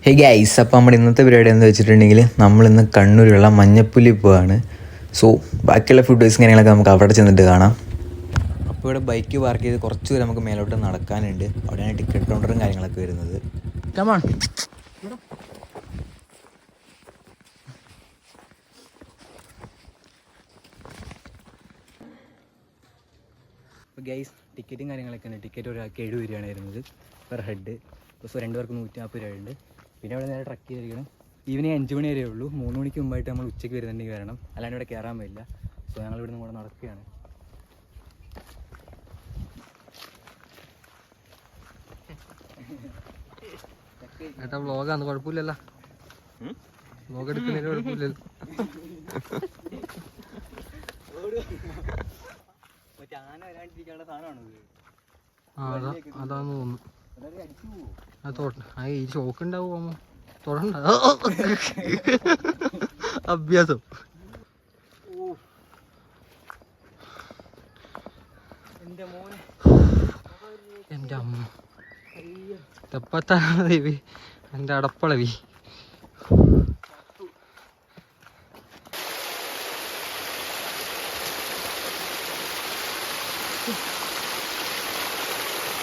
Hey guys, അപ്പോൾ നമ്മുടെ ഇന്നത്തെ പരിപാടി എന്താ വെച്ചിട്ടുണ്ടെങ്കിൽ നമ്മളിന്ന് കണ്ണൂരുള്ള മഞ്ഞപ്പുലി പോവാണ്. സോ ബാക്കിയുള്ള ഫുഡേഴ്സ് കാര്യങ്ങളൊക്കെ നമുക്ക് അവിടെ ചെന്നിട്ട് കാണാം. അപ്പോൾ ഇവിടെ ബൈക്ക് പാർക്ക് ചെയ്ത് കുറച്ച് ദൂരം നമുക്ക് മേലോട്ട് നടക്കാനുണ്ട്. അവിടെയാണ് ടിക്കറ്റ് കൗണ്ടറും കാര്യങ്ങളൊക്കെ വരുന്നത്. കമോൺ. അപ്പോൾ ഗൈസ്, ടിക്കറ്റും കാര്യങ്ങളൊക്കെ ഉണ്ട്. ടിക്കറ്റ് ഒരാൾക്ക് 70 രൂപയാണ് വരുന്നത് പെർ ഹെഡ്. സോ 2 പേർക്ക് 140 രൂപയുണ്ട്. പിന്നെ അവിടെ നേരെ ട്രക്ക് ചെയ്തിരിക്കണം. ഈവനിങ് 5 മണി വരെ ഉള്ളൂ. 3 മണിക്ക് മുമ്പായിട്ട് നമ്മൾ ഉച്ചയ്ക്ക് വരുന്നുണ്ടെങ്കിൽ വരണം, അല്ലാണ്ട് ഇവിടെ കയറാൻ പറ്റില്ല. സോ ഞങ്ങൾ ഇവിടെ നിന്ന് കൂടെ നടക്കുകയാണ്. ഏട്ടാ വ്ളോഗാന്ന് കുഴപ്പമില്ലല്ലോ, വ്ളോഗ് എടുക്കുന്നതിന് കുഴപ്പമില്ലല്ലോ. അതാന്ന് തോന്നുന്നു. ഈ ഷോക്ക് ഉണ്ടാവുമോ തൊടണ്ട അഭ്യാസം. എൻ്റെ അമ്മ തെപ്പത്താണ് ദേവി, എൻ്റെ അടപ്പളവി.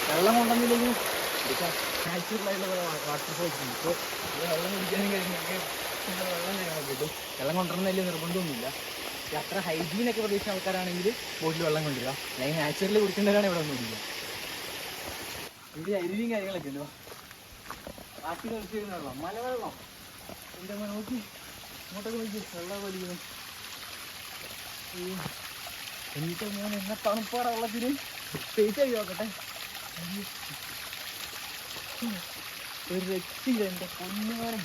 വെള്ളം കൊണ്ടുവന്നില്ലെങ്കിൽ നാച്ചുറലായിട്ടുള്ള വാട്ടർഫോൾസ് ഉണ്ട്. ഇപ്പോൾ വെള്ളം കുടിക്കാനും കഴിഞ്ഞൊക്കെ വെള്ളം കാര്യങ്ങളൊക്കെ കിട്ടും. വെള്ളം കൊണ്ടുവരുന്ന വലിയ നിർബന്ധമൊന്നുമില്ല. അത്ര ഹൈജീനൊക്കെ പ്രതീക്ഷിച്ച ആൾക്കാരാണെങ്കിൽ ബോട്ടിൽ വെള്ളം കൊണ്ടുവരിക, അല്ലെങ്കിൽ നാച്ചുറലി കുടിക്കേണ്ടവരാണ് ഇവിടെ ഒന്നും ഇല്ല. ഇവിടെ അരുവിയും കാര്യങ്ങളൊക്കെ ഉണ്ട്. ആട്ടി കളിച്ചിരുന്ന വെള്ളം, മലവെള്ളം. എൻ്റെ അമ്മ നോക്കി ഇങ്ങോട്ടൊക്കെ നോക്കി വെള്ളം വലിക്കുന്നു. എന്നിട്ട് മോൻ എന്നെ തണുപ്പാറ വെള്ളത്തിന് സ്പേസ് ആയി നോക്കട്ടെ. ഒരു രക്ഷയില്ല എൻ്റെ പൊന്നുമോനെ.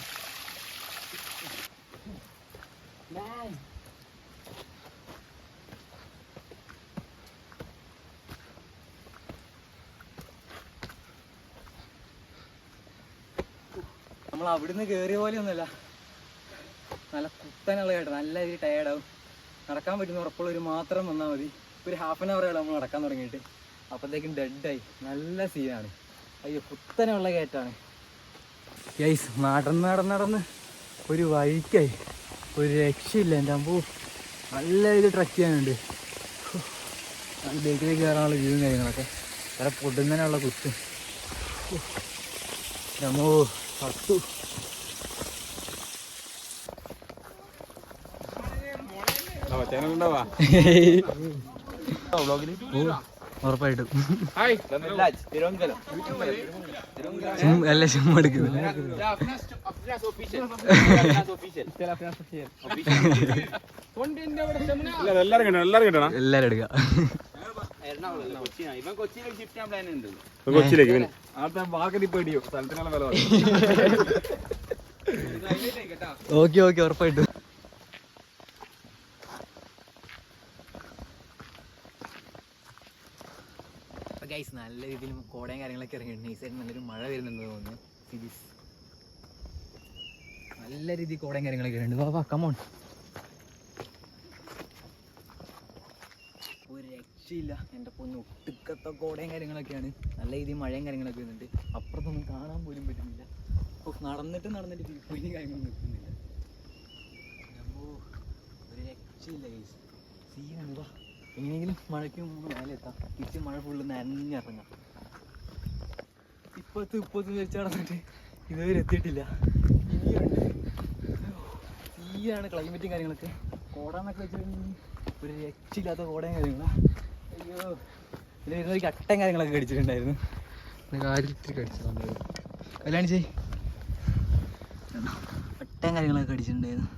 നമ്മൾ അവിടുന്ന് കയറിയ പോലെ ഒന്നുമല്ല, നല്ല കുത്തനുള്ള കേട്ടോ. നല്ല രീതിയിൽ ടയേർഡാവും. നടക്കാൻ പറ്റുന്ന ഉറപ്പുള്ളവർ മാത്രം വന്നാൽ മതി. ഒരു ഹാഫ് ആൻ അവർ ആയിട്ട് നമ്മൾ നടക്കാൻ തുടങ്ങിയിട്ട് അപ്പോഴത്തേക്കും ഡെഡായി. നല്ല സീനാണ്. അയ്യോ, കുത്തനെയുള്ള കയറ്റാണ് ഗൈസ്. നടന്ന് ഒരു വഴിക്കായി, ഒരു രക്ഷയില്ല എൻ്റെ അമ്പോ. നല്ല ഇത് ട്രക്ക് ചെയ്യാനുണ്ട്. ബേക്കിലേക്ക് കയറാനുള്ള വ്യൂവും കാര്യങ്ങളൊക്കെ. വേറെ പൊടുന്നതിനുള്ള കുത്ത്. അമ്മോ പത്തു. ഉറപ്പായിട്ടും അല്ല ചുമ്മാ എടുക്കുന്നത്. എല്ലാരും എടുക്കുക. ഓക്കെ ഓക്കെ, ഉറപ്പായിട്ടും. ഗൈസ്, നല്ല രീതിയിൽ കോടയും കാര്യങ്ങളൊക്കെ ഇറങ്ങിയിട്ടുണ്ട്. ഈ സൈഡ് നല്ലൊരു മഴ വരുന്നുണ്ടെന്ന് തോന്നുന്നു. നല്ല രീതിയിൽ കോടയും കാര്യങ്ങളൊക്കെ ഉണ്ട്. വാ കമോൺ. ഒരു രക്ഷയില്ല എൻ്റെ പൊന്ന്. ഒട്ടുക്കത്തെ കോടയും കാര്യങ്ങളൊക്കെയാണ്. നല്ല രീതിയിൽ മഴയും കാര്യങ്ങളൊക്കെ വരുന്നുണ്ട്. അപ്പുറത്തൊന്നും കാണാൻ പോലും പറ്റുന്നില്ല. അപ്പോൾ നടന്നിട്ട് പുലി കാര്യങ്ങളൊന്നും നിൽക്കുന്നില്ല. ഒരു രക്ഷയില്ല ഗൈസ്, സീനാണ്. വാ, എങ്ങനെയെങ്കിലും മഴയ്ക്ക് മുമ്പ് മേലെ എത്താം. തിരിച്ച് മഴ ഫുള്ള് നനഞ്ഞിറങ്ങാം. ഇപ്പത്ത് വെച്ച് നടന്നിട്ട് ഇതുവരെ എത്തിയിട്ടില്ല. ഇനിയുണ്ട്. തീയാണ് ക്ലൈമറ്റും കാര്യങ്ങളൊക്കെ. കോടാന്നൊക്കെ വെച്ചിട്ടുണ്ടെങ്കിൽ ഒരു രക്ഷയില്ലാത്ത കോടയും കാര്യങ്ങളാണ്. അയ്യോ, ഇതിൽ വരുന്ന ഒരു കട്ടയും കാര്യങ്ങളൊക്കെ കടിച്ചിട്ടുണ്ടായിരുന്നു. കല്യാണം ചെയ് കട്ടയും കാര്യങ്ങളൊക്കെ കടിച്ചിട്ടുണ്ടായിരുന്നു.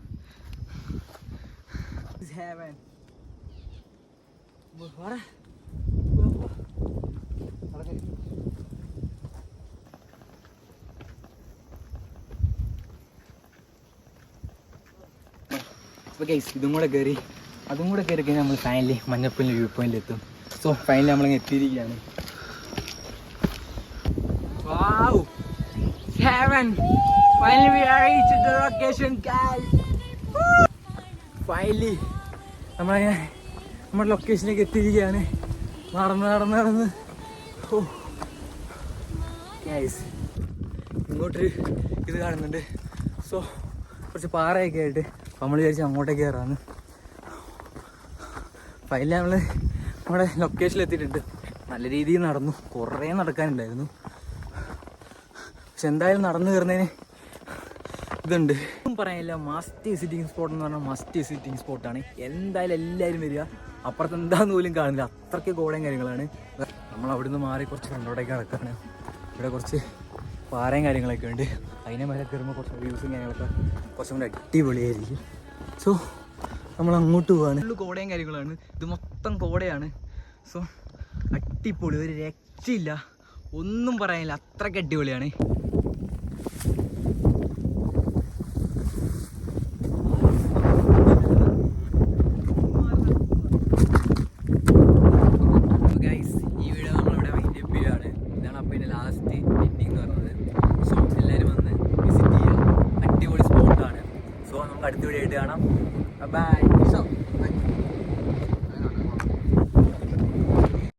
അപ്പോൾ ഗൈസ്, ഇതും കൂടെ കയറി അതും കൂടെ കയറി കഴിഞ്ഞാൽ നമ്മൾ ഫൈനലി മഞ്ഞപ്പുലി വ്യൂ പോയിന്റിൽ എത്തും. സോ ഫൈനലി നമ്മളിങ്ങനെ എത്തിയിരിക്കുകയാണ്. ഫൈനലി നമ്മളങ്ങനെ നമ്മുടെ ലൊക്കേഷനിലേക്ക് എത്തിയിരിക്കുകയാണ്. നടന്ന് ഗൈസ്, ഇങ്ങോട്ടൊരു ഇത് കാണുന്നുണ്ട്. സോ കുറച്ച് പാറയൊക്കെ ആയിട്ട് നമ്മൾ വിചാരിച്ച് അങ്ങോട്ടേക്ക് കയറാന്ന്. ഫൈനലി നമ്മൾ നമ്മുടെ ലൊക്കേഷനിൽ എത്തിയിട്ടുണ്ട്. നല്ല രീതിയിൽ നടന്നു, കുറേ നടക്കാനുണ്ടായിരുന്നു. പക്ഷെ എന്തായാലും നടന്നു കയറുന്നതിന് ഇതുണ്ട്. ഒന്നും പറയാനില്ല, മസ്റ്റ് വിസിറ്റിംഗ് സ്പോട്ട് എന്ന് പറഞ്ഞാൽ മസ്റ്റ് വിസിറ്റിംഗ് സ്പോട്ടാണ്. എന്തായാലും എല്ലാവരും വരിക. അപ്പുറത്ത് എന്താന്ന് പോലും കാണില്ല, അത്രയ്ക്ക് ഗോളയും കാര്യങ്ങളാണ്. നമ്മൾ അവിടെ നിന്ന് മാറി കുറച്ച് ഫ്രണ്ടോട്ടേക്ക് നടക്കുകയാണ്. ഇവിടെ കുറച്ച് പാറയും കാര്യങ്ങളൊക്കെ ഉണ്ട്. അതിനെ മേലെ കയറുമ്പോൾ കുറച്ച് വ്യൂസും കാര്യങ്ങളൊക്കെ കുറച്ചും കൂടി അടിപൊളിയായിരിക്കും. സോ നമ്മൾ അങ്ങോട്ട് പോവാണ്. ഫുള്ള് കോടയും കാര്യങ്ങളാണ്, ഇത് മൊത്തം കോടയാണ്. സോ അടിപൊളി, ഒരു രക്ഷയില്ല, ഒന്നും പറയാനില്ല, അത്രയ്ക്ക് അടിപൊളിയാണ്. ഈ വീഡിയോ നമ്മളിവിടെ വൈൻഡപ്പ് ചെയ്യുകയാണ്. ഇതാണ് അപ്പോൾ ഇതിൻ്റെ ലാസ്റ്റ് എൻഡിങ് എന്ന് പറയുന്നത്. സോ എല്ലാവരും വന്ന് വിസിറ്റ് ചെയ്യുക, അടിപൊളി സ്പോട്ടാണ്. സോ നമുക്ക് അടുത്ത വീഡിയോ ആയിട്ട് കാണാം. ബൈ.